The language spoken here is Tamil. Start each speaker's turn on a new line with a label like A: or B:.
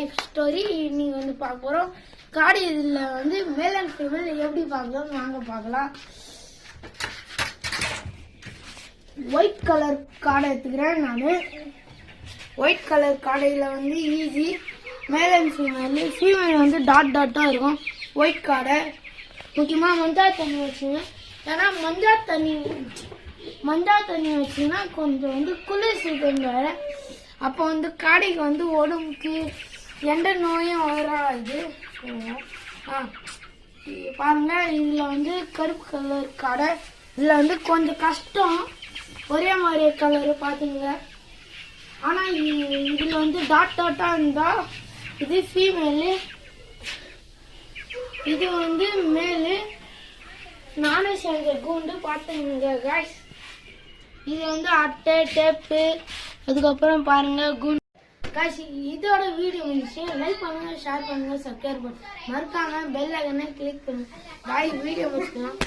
A: லைஃப் ஸ்டோரி இன்னைக்கு வந்து பார்க்க போறோம். காடு இதுல வந்து மேல் அண்ட் ஃபீமேல் எப்படி பார்க்கலாம் வாங்க பார்க்கலாம். ஒயிட் கலர் காடை எடுத்துக்கிறேன் நானு. ஒயிட் கலர் காடையில வந்து ஈஸி மேல் அண்ட் ஃபீமேல் வந்து டாட் டாட்டா இருக்கும். ஒயிட் காடை முக்கியமா மஞ்சள் தண்ணி வச்சுங்க. ஏன்னா மஞ்சள் தண்ணி வச்சுன்னா கொஞ்சம் வந்து குளிர் சீக்கிரம் வேற. அப்போ வந்து காடைக்கு வந்து உடம்புக்கு எந்த நோயும் வராது. பாருங்க, இதுல வந்து கருப்பு கலர் காடை. இதுல வந்து கொஞ்சம் கஷ்டம், ஒரே மாதிரி கலரு பாத்தீங்க. ஆனா இதுல வந்து டாட் டாட்டா இருந்தா இது ஃபீமேலு, இது வந்து மேலு. நானும் செஞ்ச கூண்டு பாத்துங்க காய்ஸ். இது வந்து அட்டை டேப்பு, அதுக்கப்புறம் பாருங்க கூண்டு காய்ஸ். இதோட வீடியோ முடிச்சு லைக் பண்ணுங்க, ஷேர் பண்ணுங்க, சப்ஸ்கிரைப் பண்ணுங்க, மறக்காம பெல் ஐகானை கிளிக் பண்ணுங்க. பாய், வீடியோ முடிச்சுக்கலாம்.